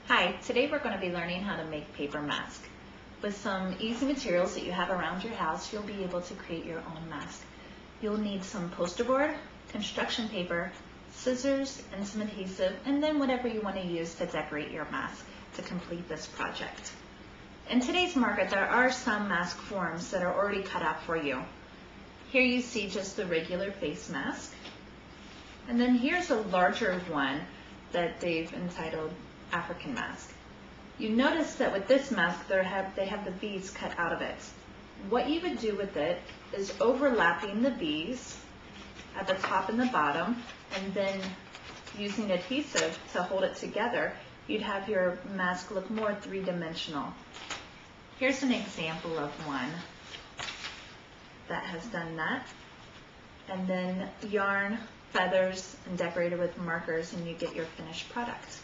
Hi, today we're going to be learning how to make paper mask. With some easy materials that you have around your house, you'll be able to create your own mask. You'll need some poster board, construction paper, scissors, and some adhesive, and then whatever you want to use to decorate your mask to complete this project. In today's market, there are some mask forms that are already cut out for you. Here you see just the regular face mask, and then here's a larger one that they've entitled African mask. You notice that with this mask they have the beads cut out of it. What you would do with it is overlapping the beads at the top and the bottom, and then using adhesive to hold it together, you'd have your mask look more three-dimensional. Here's an example of one that has done that. And then yarn, feathers, and decorated with markers, and you get your finished product.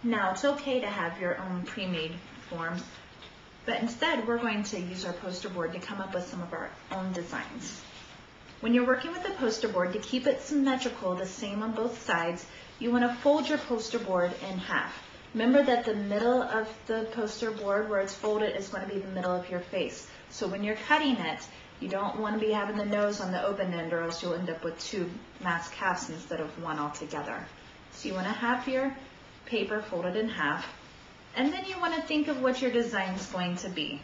Now, it's okay to have your own pre-made forms, but instead we're going to use our poster board to come up with some of our own designs. When you're working with the poster board, to keep it symmetrical, the same on both sides, you want to fold your poster board in half. Remember that the middle of the poster board where it's folded is going to be the middle of your face. So when you're cutting it, you don't want to be having the nose on the open end, or else you'll end up with two mask halves instead of one altogether. So you want to have your paper folded in half, and then you want to think of what your design is going to be.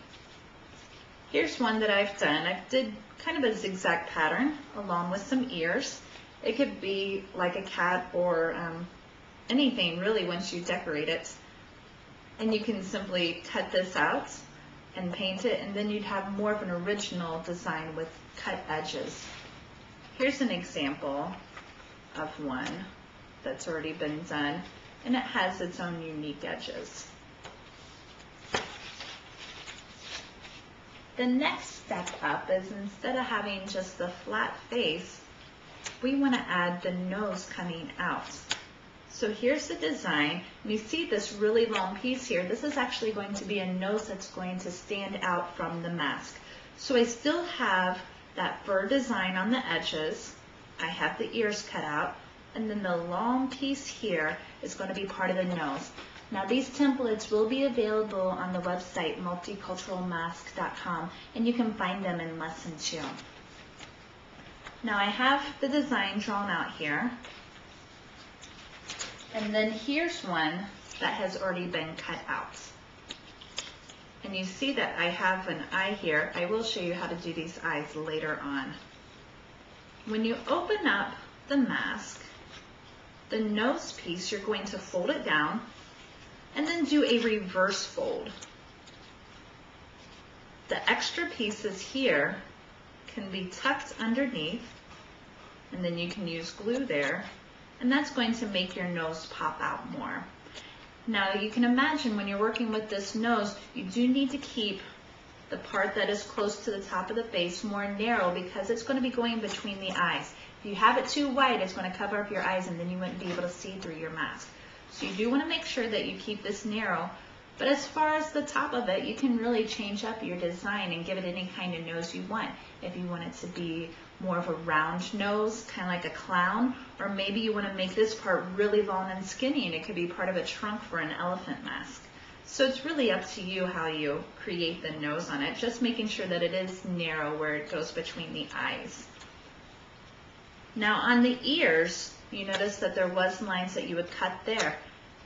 Here's one that I've done. I did kind of a zigzag pattern along with some ears. It could be like a cat or anything really once you decorate it. And you can simply cut this out and paint it, and then you'd have more of an original design with cut edges. Here's an example of one that's already been done, and it has its own unique edges. The next step up is, instead of having just the flat face, we want to add the nose coming out. So here's the design, and you see this really long piece here. This is actually going to be a nose that's going to stand out from the mask. So I still have that fur design on the edges. I have the ears cut out, and then the long piece here is going to be part of the nose. Now, these templates will be available on the website multiculturalmask.com, and you can find them in lesson 2. Now I have the design drawn out here, and then here's one that has already been cut out. And you see that I have an eye here. I will show you how to do these eyes later on. When you open up the mask, the nose piece, you're going to fold it down and then do a reverse fold. The extra pieces here can be tucked underneath, and then you can use glue there, and that's going to make your nose pop out more. Now you can imagine when you're working with this nose, you do need to keep the part that is close to the top of the face more narrow, because it's going to be going between the eyes. If you have it too wide, it's going to cover up your eyes, and then you wouldn't be able to see through your mask. So you do want to make sure that you keep this narrow, but as far as the top of it, you can really change up your design and give it any kind of nose you want. If you want it to be more of a round nose, kind of like a clown, or maybe you want to make this part really long and skinny, and it could be part of a trunk for an elephant mask. So it's really up to you how you create the nose on it, just making sure that it is narrow where it goes between the eyes. Now on the ears, you notice that there was lines that you would cut there.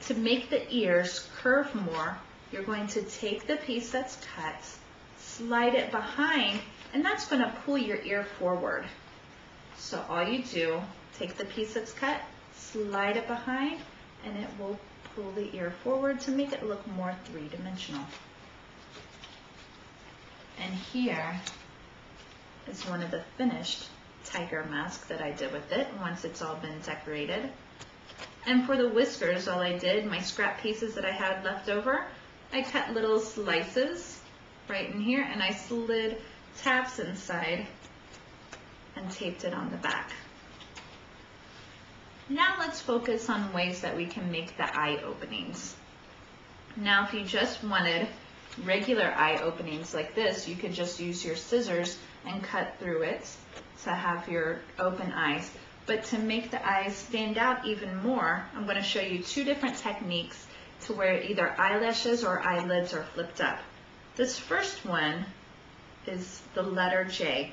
To make the ears curve more, you're going to take the piece that's cut, slide it behind, and that's going to pull your ear forward. So all you do, take the piece that's cut, slide it behind, and it will pull the ear forward to make it look more three-dimensional. And here is one of the finished tiger mask that I did with it once it's all been decorated. And for the whiskers, all I did, my scrap pieces that I had left over, I cut little slices right in here, and I slid tabs inside and taped it on the back. Now let's focus on ways that we can make the eye openings. Now if you just wanted regular eye openings like this, you could just use your scissors and cut through it to have your open eyes. But to make the eyes stand out even more, I'm going to show you two different techniques to where either eyelashes or eyelids are flipped up. This first one is the letter J.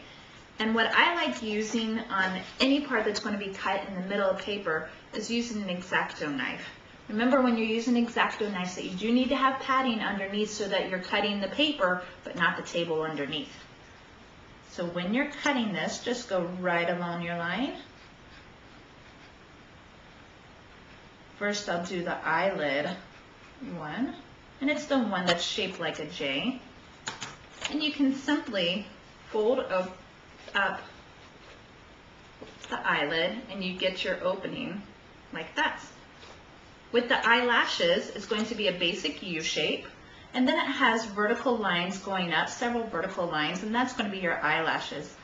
And what I like using on any part that's going to be cut in the middle of paper is using an X-Acto knife. Remember when you're using X-Acto knives that you do need to have padding underneath so that you're cutting the paper but not the table underneath. So when you're cutting this, just go right along your line. First I'll do the eyelid one, and it's the one that's shaped like a J. And you can simply fold up the eyelid and you get your opening like that. With the eyelashes, it's going to be a basic U shape, and then it has vertical lines going up, several vertical lines, and that's going to be your eyelashes.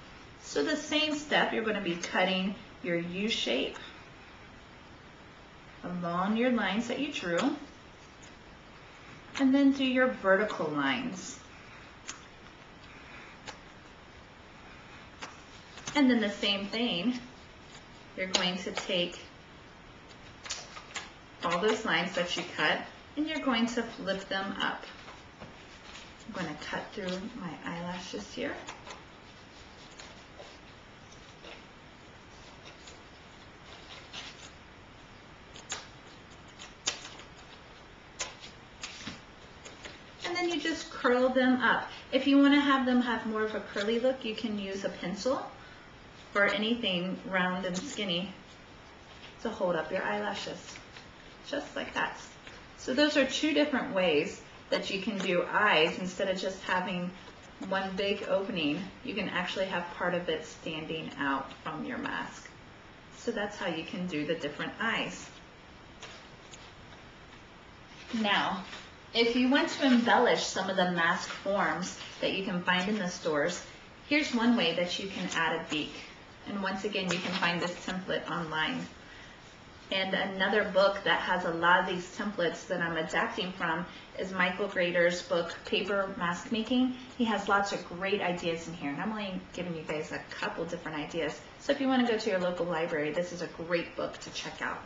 So the same step, you're going to be cutting your U shape along your lines that you drew, and then do your vertical lines. And then the same thing, you're going to take all those lines that you cut and you're going to flip them up. I'm going to cut through my eyelashes here. And then you just curl them up. If you want to have them have more of a curly look, you can use a pencil or anything round and skinny to hold up your eyelashes, just like that. So those are two different ways that you can do eyes. Instead of just having one big opening, you can actually have part of it standing out from your mask. So that's how you can do the different eyes. Now, if you want to embellish some of the mask forms that you can find in the stores, here's one way that you can add a beak. And once again, you can find this template online. And another book that has a lot of these templates that I'm adapting from is Michael Grader's book, Paper Mask Making. He has lots of great ideas in here, and I'm only giving you guys a couple different ideas. So if you want to go to your local library, this is a great book to check out.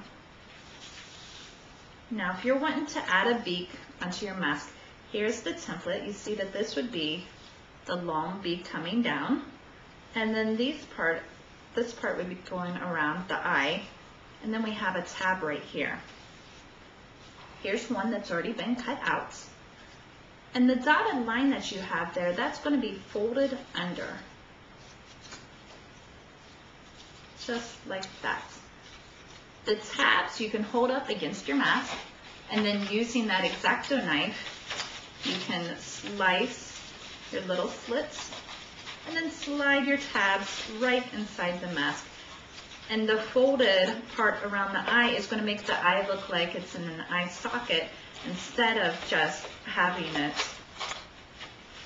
Now, if you're wanting to add a beak onto your mask, here's the template. You see that this would be the long beak coming down, and then this part would be going around the eye. And then we have a tab right here. Here's one that's already been cut out. And the dotted line that you have there, that's going to be folded under. Just like that. The tabs you can hold up against your mask, and then using that X-Acto knife, you can slice your little slits, and then slide your tabs right inside the mask. And the folded part around the eye is going to make the eye look like it's in an eye socket instead of just having it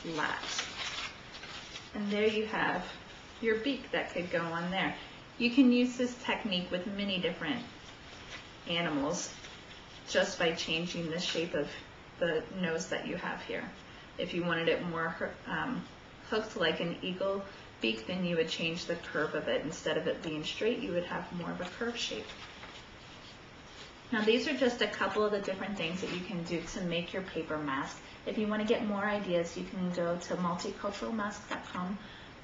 flat. And there you have your beak that could go on there. You can use this technique with many different animals just by changing the shape of the nose that you have here. If you wanted it more hooked like an eagle beak, then you would change the curve of it. Instead of it being straight, you would have more of a curved shape. Now these are just a couple of the different things that you can do to make your paper mask. If you want to get more ideas, you can go to multiculturalmask.com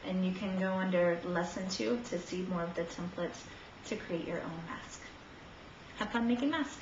and you can go under lesson 2 to see more of the templates to create your own mask. Have fun making masks.